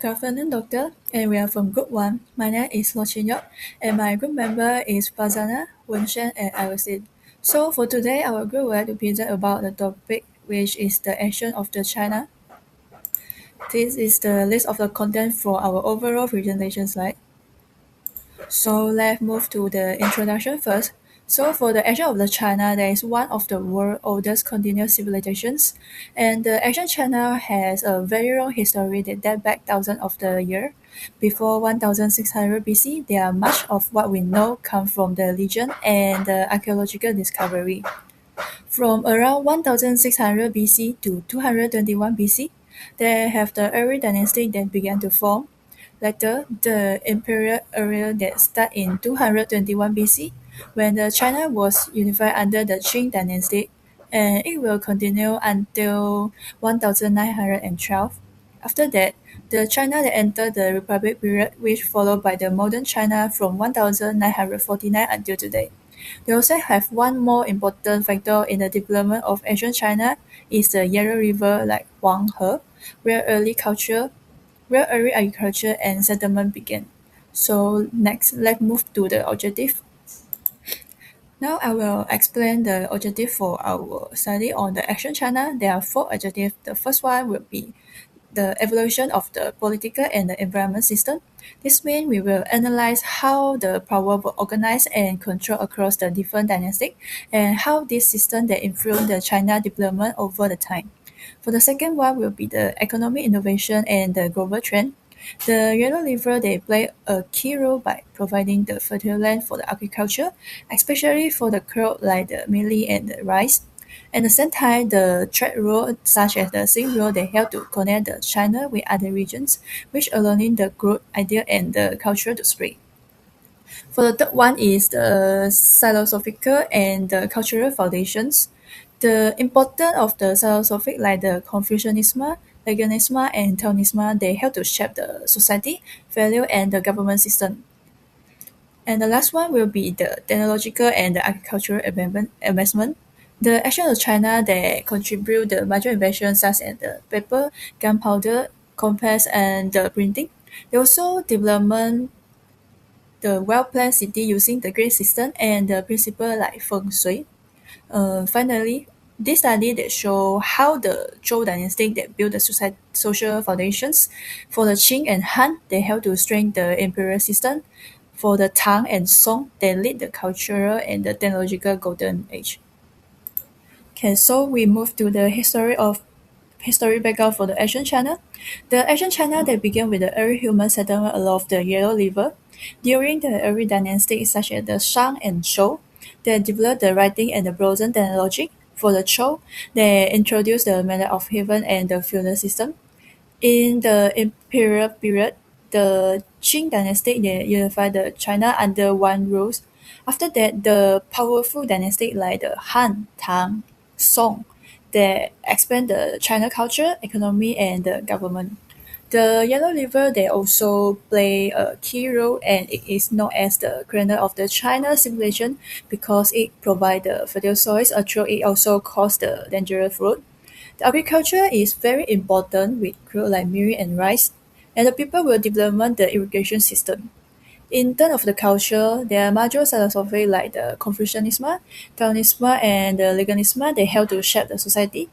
Good afternoon, Doctor, and we are from Group 1. My name is Yeok, and my group member is Farzana, Wen Xuan, and Augustine. So for today, our group will to present about the topic, which is the action of the China. This is the list of the content for our overall presentation slide. So let's move to the introduction first. So for the action of the China, there is one of the world's oldest continuous civilizations, and the ancient China has a very long history that date back thousands of the year. Before 1600 BC, there are much of what we know come from the legend and the archaeological discovery. From around 1600 BC to 221 BC, they have the early dynasty that began to form. Later, the imperial era that started in 221 BC, when the China was unified under the Qing dynasty, and it will continue until 1912. After that, the China that entered the Republic period, which followed by the modern China from 1949 until today. They also have one more important factor in the development of ancient China is the Yellow River like Huanghe, where early agriculture and settlement began. So next, let's move to the objective. Now I will explain the objective for our study on the action China. There are four objectives. The first one will be the evolution of the political and the environment system. This means we will analyze how the power will organize and control across the different dynasties and how this system that influence the China development over the time. For the second one will be the economic innovation and the global trend. The yellow river they play a key role by providing the fertile land for the agriculture, especially for the crop like the barley and the rice. At the same time, the trade route such as the Silk Road they help to connect the China with other regions, which allowing the growth idea and the culture to spread. For the third one is the philosophical and the cultural foundations. The importance of the philosophic like the Confucianism, Legalism, and Taoism, they help to shape the society, value, and the government system. And the last one will be the technological and the agricultural advancement. The action of China that contribute the major inventions such as the paper, gunpowder, compass, and the printing. They also development the well-planned city using the grid system and the principle like feng shui. Finally, this study that show how the Zhou dynasty that built the social foundations for the Qing and Han, they help to strengthen the imperial system. For the Tang and Song, they lead the cultural and the technological golden age. Okay, so we move to the history background for the ancient China. The ancient China they began with the early human settlement along the Yellow River. During the early dynasties such as the Shang and Zhou, they developed the writing and the bronze technology. For the Zhou, they introduced the method of heaven and the feudal system. In the imperial period, the Qing dynasty they unified the China under one rule. After that, the powerful dynasty like the Han, Tang, Song, they expand the China culture, economy, and the government. The Yellow River they also play a key role and it is known as the cradle of the China civilization because it provides the fertile soils, although it also causes the dangerous flood. The agriculture is very important with crops like barley and rice, and the people will develop the irrigation system. In terms of the culture, there are major philosophy like the Confucianism, Taoism, and the Legalism. They help to shape the society.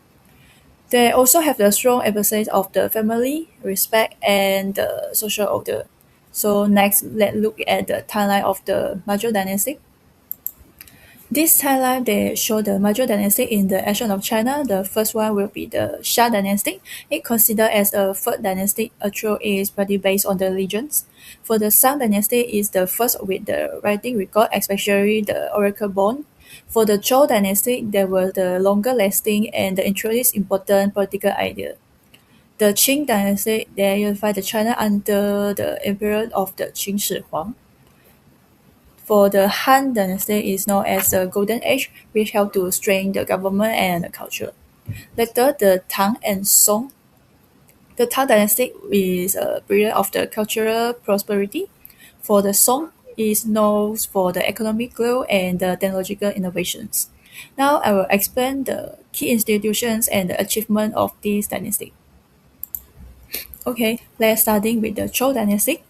They also have the strong emphasis of the family, respect, and the social order. So next, let's look at the timeline of the major dynasty. This timeline they show the major dynasty in the ancient of China. The first one will be the Xia dynasty. It considered as a third dynasty, although it is pretty based on the legends. For the Song dynasty is the first with the writing record, especially the oracle bone. For the Zhou dynasty, they were the longer lasting and they introduced important political idea. The Qing dynasty they unified the China under the emperor of the Qin Shi Huang. For the Han dynasty is known as the Golden Age, which helped to strengthen the government and the culture. Later, the Tang and Song. The Tang dynasty is a period of the cultural prosperity. For the Song is known for the economic growth and the technological innovations. Now I will explain the key institutions and the achievement of this dynasty. Okay, let's starting with the Zhou dynasty.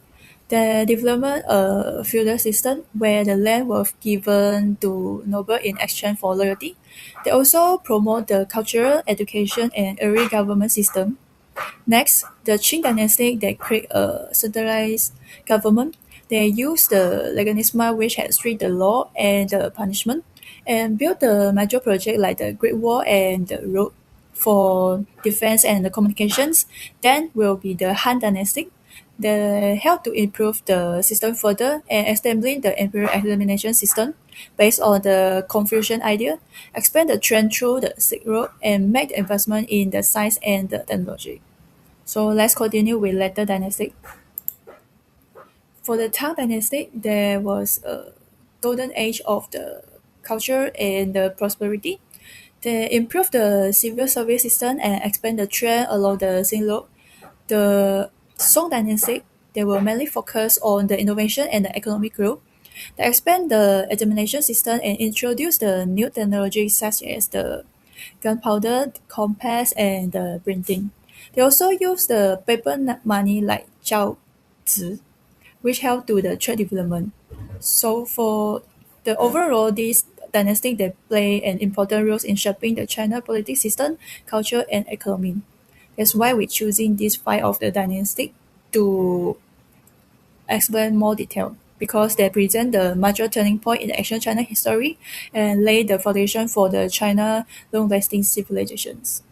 The development of feudal system where the land was given to noble in exchange for loyalty. They also promote the cultural education and early government system. Next, the Qing dynasty they create a centralized government. They use the legalism which had strict the law and the punishment and build the major project like the Great Wall and the road for defense and the communications. Then will be the Han dynasty. They help to improve the system further and establish the imperial examination system based on the Confucian idea, expand the trend through the Silk Road and make the investment in the science and the technology. So let's continue with later dynasty. For the Tang dynasty, there was a golden age of the culture and the prosperity. They improved the civil service system and expand the trade along the Silk Road. The Song dynasty, they will mainly focus on the innovation and the economic growth. They expand the examination system and introduce the new technologies such as the gunpowder, compass, and the printing. They also use the paper money like 交子, which help to the trade development. So for the overall, these dynasty they play an important role in shaping the China political system, culture, and economy. That's why we're choosing these five of the dynasty to explain more detail because they present the major turning point in the ancient China history and lay the foundation for the China long-lasting civilizations.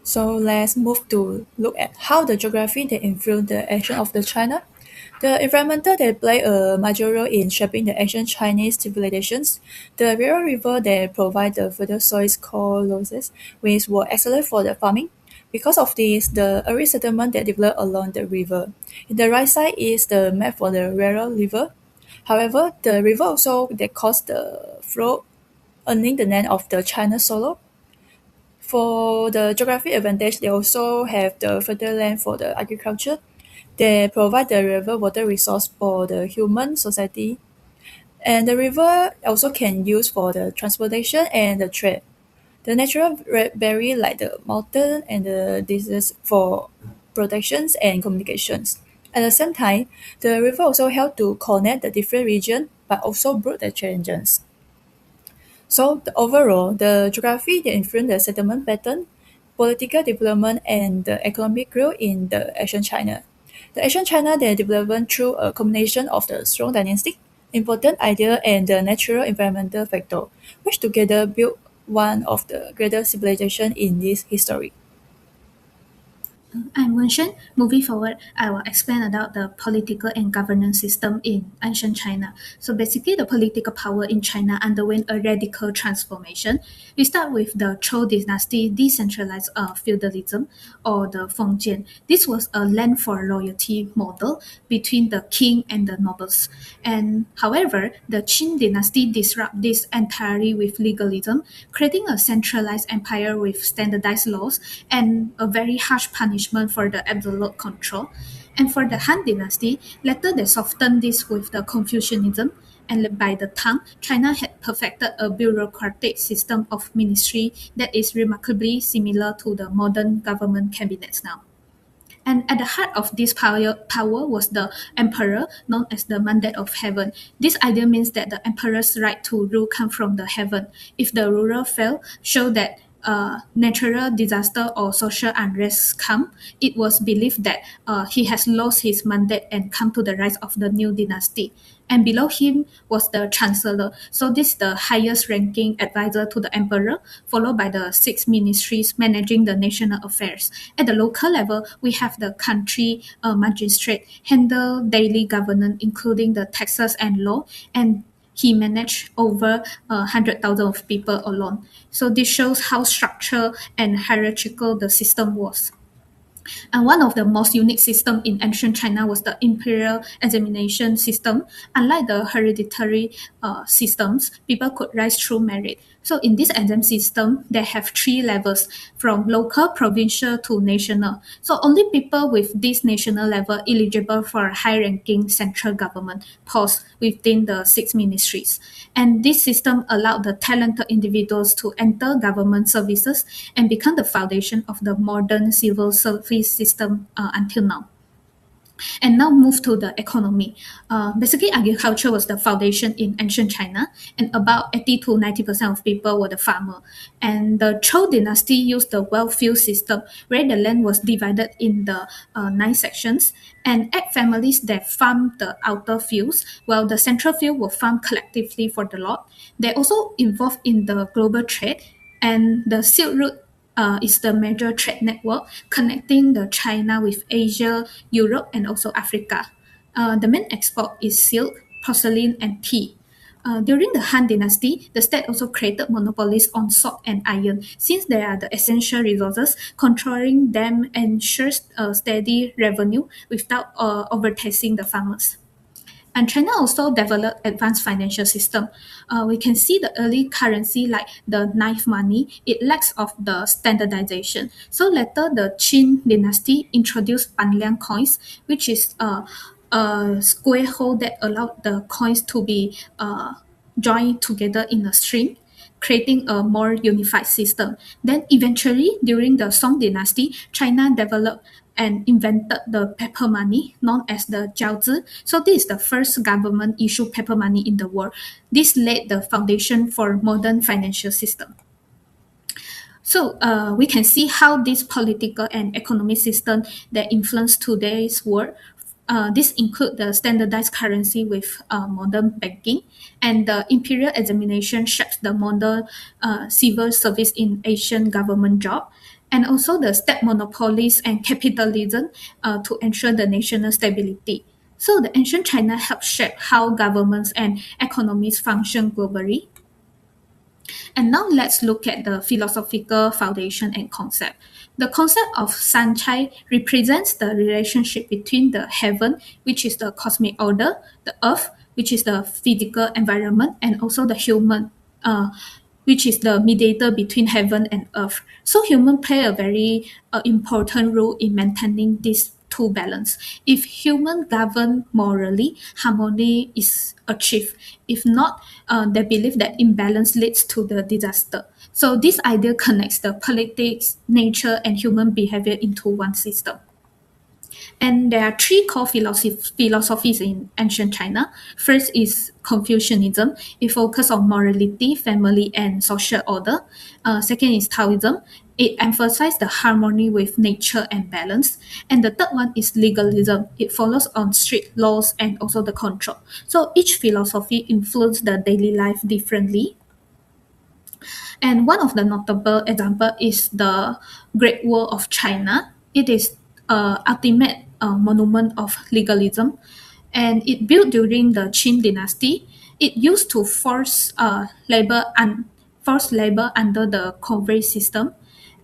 So let's move to look at how the geography they influence the action of the China. The environmental they play a major role in shaping the ancient Chinese civilizations. The River River they provide the fertile soils called losses, which were excellent for the farming. Because of this, the early settlement that developed along the river. In the right side is the map for the River River. However, the river also they cause the flow, earning the name of the China Solo. For the geographic advantage, they also have the fertile land for the agriculture. They provide the river water resource for the human society. And the river also can use for the transportation and the trade. The natural barrier like the mountain and the disease for protections and communications. At the same time, the river also help to connect the different regions but also brought the challenges. So overall, the geography they influence the settlement pattern, political development, and the economic growth in the ancient China. The ancient China they developed through a combination of the strong dynastic, important idea, and the natural environmental factor, which together built one of the greatest civilization in this history. I'm Wen Xuan. Moving forward, I will explain about the political and governance system in ancient China. So basically, the political power in China underwent a radical transformation. We start with the Zhou dynasty decentralized feudalism or the Fengjian. This was a land for loyalty model between the king and the nobles. And however, the Qing dynasty disrupt this entirely with legalism, creating a centralized empire with standardized laws and a very harsh punishment for the absolute control. And for the Han dynasty, later they softened this with the Confucianism, and by the time China had perfected a bureaucratic system of ministry that is remarkably similar to the modern government cabinets now. And at the heart of this power was the emperor, known as the mandate of heaven. This idea means that the emperor's right to rule comes from the heaven. If the ruler fail, show that natural disaster or social unrest come, it was believed that he has lost his mandate and come to the rise of the new dynasty. And below him was the chancellor. So this is the highest ranking advisor to the emperor, followed by the six ministries managing the national affairs. At the local level, we have the country magistrate handle daily governance, including the taxes and law, and he managed over 100,000 of people alone. So this shows how structured and hierarchical the system was. And one of the most unique systems in ancient China was the imperial examination system. Unlike the hereditary systems, people could rise through merit. So in this exam system, they have three levels from local, provincial to national. So only people with this national level eligible for a high-ranking central government post within the six ministries. And this system allowed the talented individuals to enter government services and become the foundation of the modern civil service three systems until now. And now move to the economy. Basically, agriculture was the foundation in ancient China, and about 80 to 90% of people were the farmer. And the Zhou dynasty used the well-field system, where the land was divided in the nine sections, and eight families that farmed the outer fields, while the central field were farmed collectively for the lot. They also involved in the global trade, and the Silk Route is the major trade network connecting the China with Asia, Europe, and also Africa. The main export is silk, porcelain, and tea. During the Han Dynasty, the state also created monopolies on salt and iron. Since they are the essential resources, controlling them ensures a steady revenue without overtaxing the farmers. And China also developed advanced financial system. We can see the early currency like the knife money. It lacks of the standardization. So later the Qin dynasty introduced Banliang coins, which is a square hole that allowed the coins to be joined together in a string, creating a more unified system. Then eventually, during the Song dynasty, China developed and invented the paper money known as the jiaozi. So this is the first government issued paper money in the world. This laid the foundation for modern financial system. So we can see how this political and economic system that influence today's world. This include the standardized currency with modern banking, and the imperial examination shapes the modern civil service in Asian government job, and also the state monopolies and capitalism to ensure the national stability. So the ancient China helped shape how governments and economies function globally. And now let's look at the philosophical foundation and concept. The concept of Sanchai represents the relationship between the heaven, which is the cosmic order, the earth, which is the physical environment, and also the human, which is the mediator between heaven and earth. So humans play a very important role in maintaining this two balance. If human govern morally, harmony is achieved. If not, they believe that imbalance leads to the disaster. So this idea connects the politics, nature, and human behavior into one system. And there are three core philosophies in ancient China. First is Confucianism. It focuses on morality, family, and social order. Second is Taoism. It emphasizes the harmony with nature and balance. And the third one is legalism. It follows on strict laws and also the control. So each philosophy influences the daily life differently. And one of the notable example is the Great Wall of China. It is ultimate monument of legalism, and it built during the Qin dynasty. It used to force labor under the conveyor system,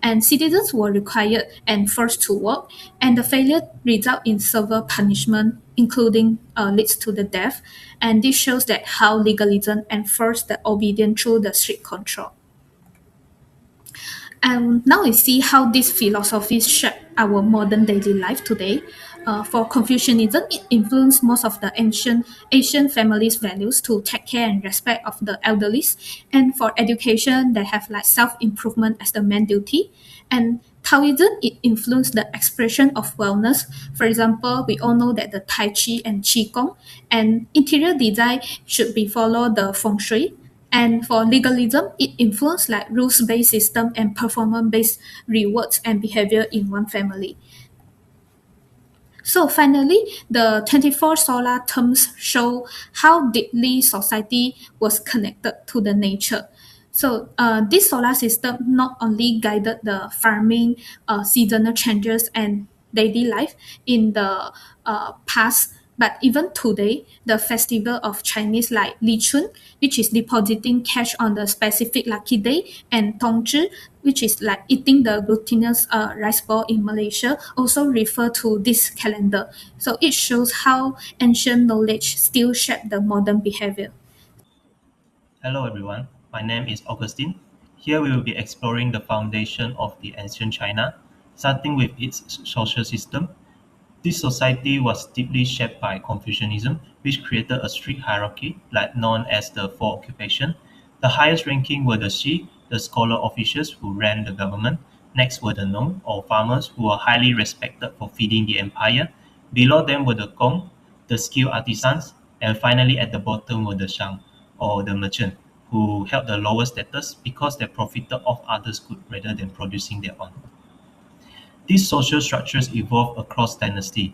and citizens were required and forced to work, and the failure result in severe punishment, including leads to the death. And this shows that how legalism enforced the obedience through the strict control. And now we see how these philosophies shape our modern daily life today. For Confucianism, it influenced most of the ancient Asian families' values to take care and respect of the elderly. And for education, they have like self-improvement as the main duty. And Taoism, it influenced the expression of wellness. For example, we all know that the Tai Chi and Qigong, and interior design should be follow the Feng Shui. And for legalism, it influenced like rules-based system and performance-based rewards and behavior in one family. So finally, the 24 solar terms show how deeply society was connected to the nature. So this solar system not only guided the farming, seasonal changes, and daily life in the past, but even today, the festival of Chinese like Li Chun, which is depositing cash on the specific lucky day, and Tongzhi, which is like eating the glutinous rice ball in Malaysia, also refer to this calendar. So it shows how ancient knowledge still shape the modern behavior. Hello everyone, my name is Augustine. Here we will be exploring the foundation of the ancient China, starting with its social system. This society was deeply shaped by Confucianism, which created a strict hierarchy, like known as the Four Occupations. The highest ranking were the Shi, the scholar officials who ran the government. Next were the nong, or farmers, who were highly respected for feeding the empire. Below them were the gong, the skilled artisans, and finally at the bottom were the shang, or the merchant, who held the lower status because they profited off others' good rather than producing their own. These social structures evolved across dynasties.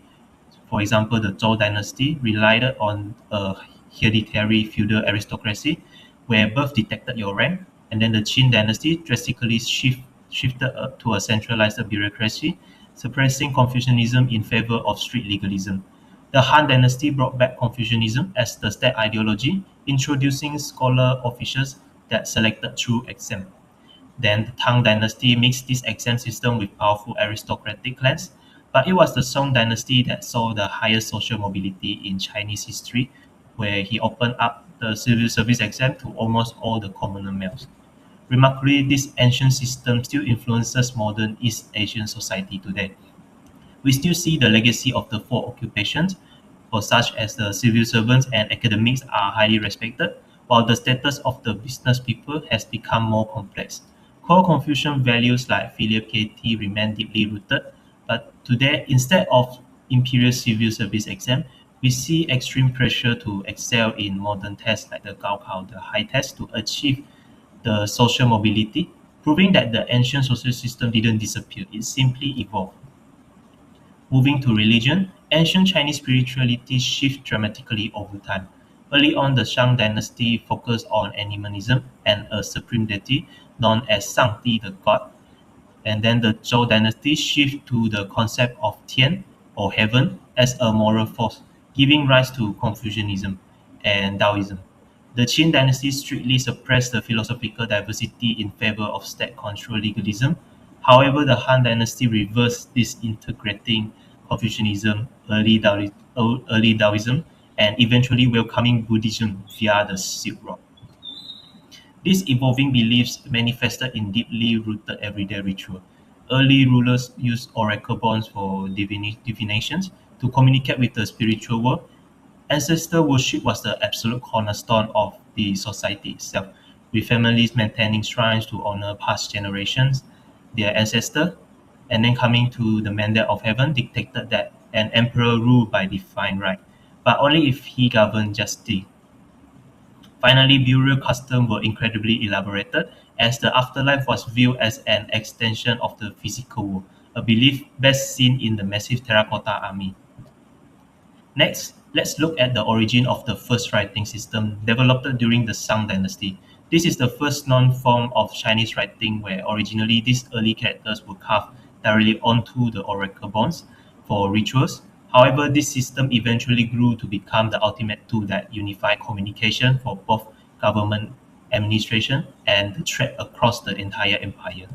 For example, the Zhou dynasty relied on a hereditary feudal aristocracy where birth dictated your rank, and then the Qin dynasty drastically shifted to a centralized bureaucracy, suppressing Confucianism in favor of strict legalism. The Han dynasty brought back Confucianism as the state ideology, introducing scholar officials that selected through exam. Then the Tang dynasty mixed this exam system with powerful aristocratic clans, but it was the Song dynasty that saw the highest social mobility in Chinese history, where he opened up the civil service exam to almost all the commoner males. Remarkably, this ancient system still influences modern East Asian society today. We still see the legacy of the four occupations, for such as the civil servants and academics are highly respected, while the status of the business people has become more complex. Core Confucian values like filial piety remain deeply rooted, but today, instead of imperial civil service exam, we see extreme pressure to excel in modern tests like the Gaokao, the high test, to achieve the social mobility, proving that the ancient social system didn't disappear, it simply evolved. Moving to religion, ancient Chinese spirituality shifted dramatically over time. Early on, the Shang dynasty focused on animism and a supreme deity known as Sangdi, the god. And then the Zhou dynasty shifted to the concept of Tian, or heaven, as a moral force, giving rise to Confucianism and Taoism. The Qin dynasty strictly suppressed the philosophical diversity in favor of state-controlled legalism. However, the Han dynasty reversed this, integrating Confucianism, early Taoism, and eventually welcoming Buddhism via the Silk Road. These evolving beliefs manifested in deeply rooted everyday ritual. Early rulers used oracle bonds for divinations to communicate with the spiritual world. Ancestor worship was the absolute cornerstone of the society itself, with families maintaining shrines to honor past generations, their ancestor, and then coming to the mandate of heaven dictated that an emperor ruled by divine right, but only if he governed justly. Finally, burial customs were incredibly elaborated, as the afterlife was viewed as an extension of the physical world, a belief best seen in the massive terracotta army. Next, let's look at the origin of the first writing system developed during the Song dynasty. This is the first known form of Chinese writing where originally these early characters were carved directly onto the oracle bonds for rituals. However, this system eventually grew to become the ultimate tool that unified communication for both government administration and the trade across the entire empire.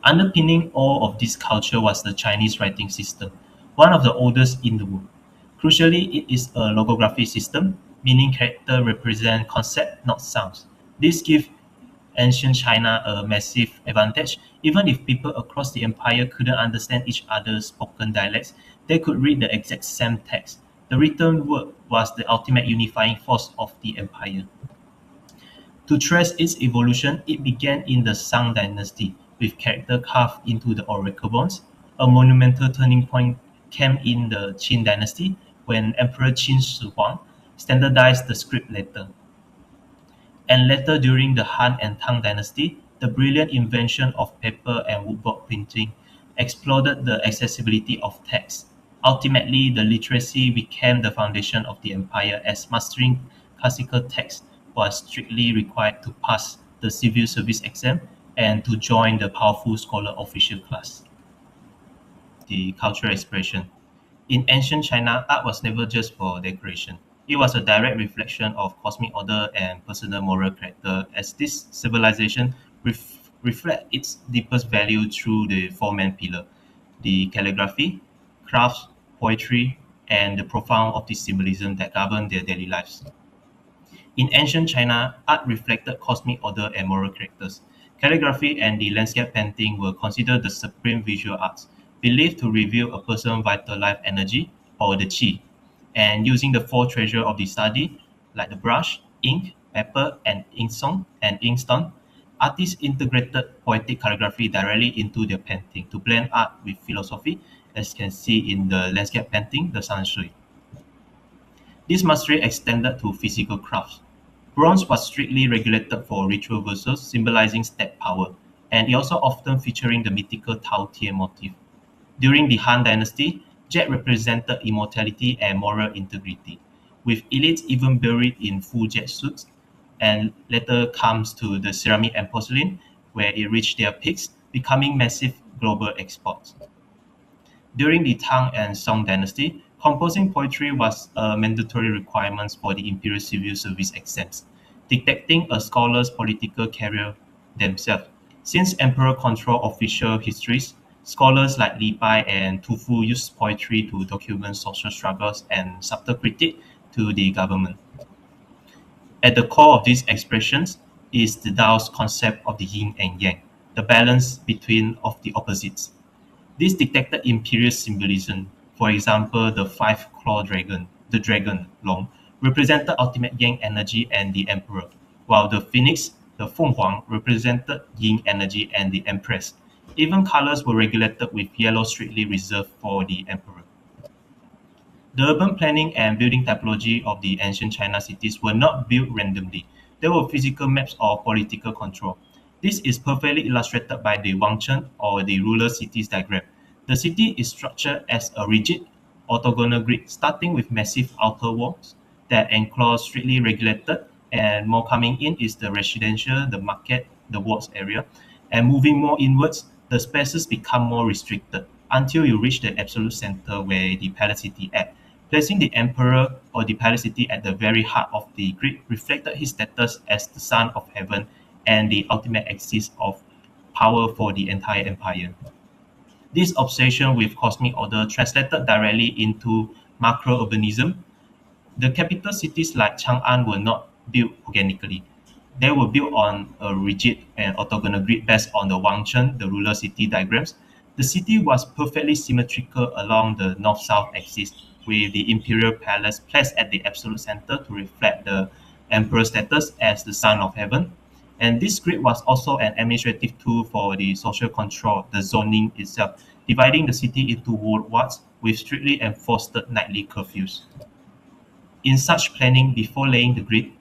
Underpinning all of this culture was the Chinese writing system, one of the oldest in the world. Crucially, it is a logography system, meaning character represent concept, not sounds. This gives ancient China a massive advantage. Even if people across the empire couldn't understand each other's spoken dialects, they could read the exact same text. The written word was the ultimate unifying force of the empire. To trace its evolution, it began in the Song dynasty, with character carved into the oracle bonds. A monumental turning point came in the Qin dynasty when Emperor Qin Shi Huang standardized the script letter. And later during the Han and Tang dynasty, the brilliant invention of paper and woodblock printing exploded the accessibility of text. Ultimately, the literacy became the foundation of the empire as mastering classical text was strictly required to pass the civil service exam and to join the powerful scholar official class. The cultural expression. In ancient China, art was never just for decoration. It was a direct reflection of cosmic order and personal moral character, as this civilization reflects its deepest value through the four main pillars: the calligraphy, crafts, poetry, and the profound of the symbolism that govern their daily lives. In ancient China, art reflected cosmic order and moral characters. Calligraphy and the landscape painting were considered the supreme visual arts, believed to reveal a person's vital life energy, or the qi, and using the four treasures of the study, like the brush, ink, paper, and inkstone, Artists integrated poetic calligraphy directly into their painting to blend art with philosophy, as you can see in the landscape painting, the Sanshui. This mastery extended to physical crafts. Bronze was strictly regulated for ritual verses, symbolizing step power, and it also often featuring the mythical Tao Tie motif. During the Han Dynasty, jade represented immortality and moral integrity, with elites even buried in full jade suits, and later comes to the ceramic and porcelain, where it reached their peaks, becoming massive global exports. During the Tang and Song dynasty, composing poetry was a mandatory requirement for the imperial civil service exams, dictating a scholar's political career themselves. Since emperor controlled official histories, scholars like Li Bai and Tu Fu used poetry to document social struggles and subtle critique to the government. At the core of these expressions is the Tao's concept of the yin and yang, the balance between of the opposites. This dictated imperial symbolism. For example, the five-clawed dragon, the dragon long, represented ultimate yang energy and the emperor, while the phoenix, the Fenghuang, represented yin energy and the empress. Even colors were regulated with yellow strictly reserved for the emperor. The urban planning and building typology of the ancient China cities were not built randomly. They were physical maps of political control. This is perfectly illustrated by the Wangcheng or the ruler cities diagram. The city is structured as a rigid orthogonal grid starting with massive outer walls that enclose strictly regulated, and more coming in is the residential, the market, the wards area, and moving more inwards, the spaces become more restricted until you reach the absolute center where the palace city at. Placing the emperor or the palace city at the very heart of the grid reflected his status as the son of heaven and the ultimate axis of power for the entire empire. This obsession with cosmic order translated directly into macro-urbanism. The capital cities like Chang'an were not built organically. They were built on a rigid and orthogonal grid based on the Wangcheng, the ruler city diagrams. The city was perfectly symmetrical along the north-south axis, with the imperial palace placed at the absolute center to reflect the emperor's status as the son of heaven. And this grid was also an administrative tool for the social control, the zoning itself, dividing the city into wards with strictly enforced nightly curfews. In such planning before laying the grid,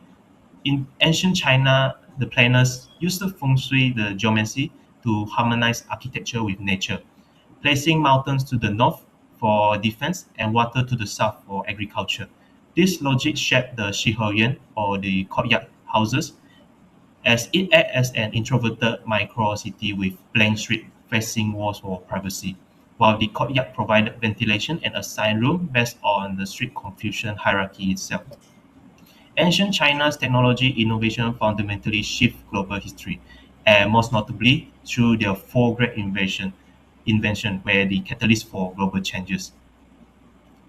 in ancient China, the planners used the feng shui, the geomancy, to harmonize architecture with nature, placing mountains to the north for defense and water to the south for agriculture. This logic shaped the Shihoyan or the courtyard houses, as it acted as an introverted micro-city with blank street facing walls for privacy, while the courtyard provided ventilation and assigned room based on the street Confucian hierarchy itself. Ancient China's technology innovation fundamentally shifted global history, and most notably through their four great invention were the catalyst for global changes.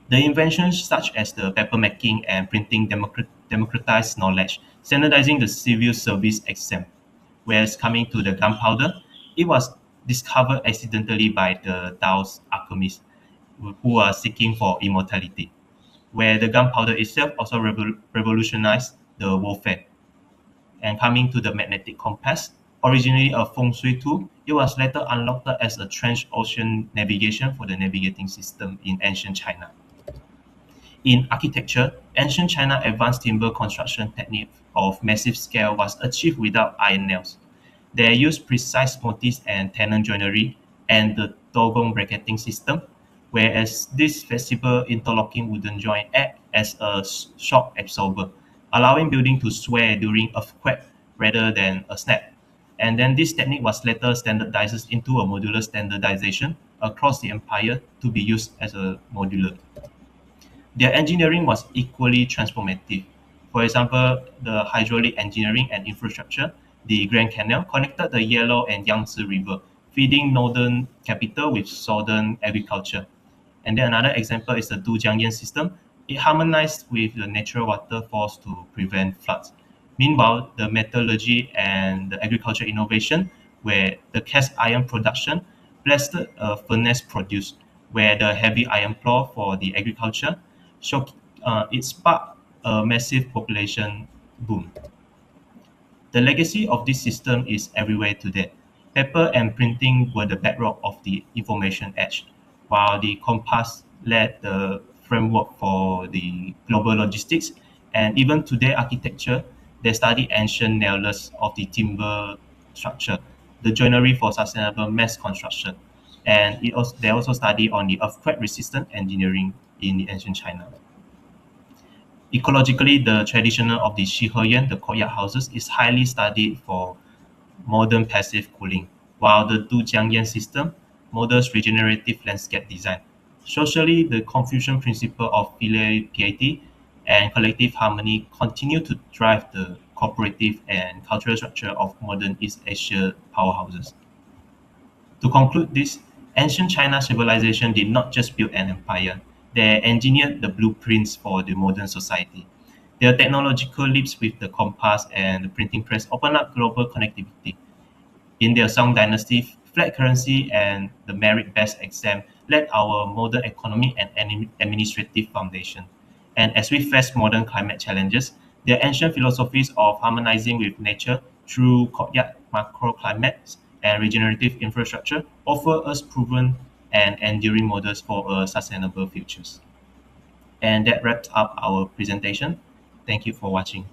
The inventions such as the papermaking and printing democratized knowledge, standardizing the civil service exam. Whereas coming to the gunpowder, it was discovered accidentally by the Tao's alchemists who are seeking for immortality, where the gunpowder itself also revolutionized the warfare. And coming to the magnetic compass, originally a feng shui tool, it was later unlocked as a trans-ocean navigation for the navigating system in ancient China. In architecture, ancient China advanced timber construction technique of massive scale was achieved without iron nails. They used precise motifs and tenon joinery and the dogong bracketing system, whereas this flexible interlocking wooden joint act as a shock absorber, allowing building to sway during earthquake rather than a snap. And then this technique was later standardized into a modular standardization across the empire to be used as a modular. Their engineering was equally transformative. For example, the hydraulic engineering and infrastructure, the Grand Canal connected the Yellow and Yangtze River, feeding northern capital with southern agriculture. And then another example is the Dujiangyan system. It harmonized with the natural water force to prevent floods. Meanwhile, the metallurgy and the agriculture innovation, where the cast iron production blessed a furnace produced, where the heavy iron plow for the agriculture, show, it sparked a massive population boom. The legacy of this system is everywhere today. Paper and printing were the bedrock of the information age, while the compass led the framework for the global logistics. And even today, architecture, they study ancient nailers of the timber structure, the joinery for sustainable mass construction, and they also study on the earthquake resistant engineering in the ancient China. Ecologically, the traditional of the Shiheyan, the courtyard houses, is highly studied for modern passive cooling, while the Dujiangyan system models regenerative landscape design. Socially, the Confucian principle of filial piety and collective harmony continue to drive the cooperative and cultural structure of modern East Asia powerhouses. To conclude this, ancient China civilization did not just build an empire, they engineered the blueprints for the modern society. Their technological leaps with the compass and the printing press opened up global connectivity. In their Song dynasty, flat currency and the merit-based exam led our modern economic and administrative foundation. And as we face modern climate challenges, their ancient philosophies of harmonizing with nature through courtyard macroclimates and regenerative infrastructure offer us proven and enduring models for a sustainable futures. And that wraps up our presentation. Thank you for watching.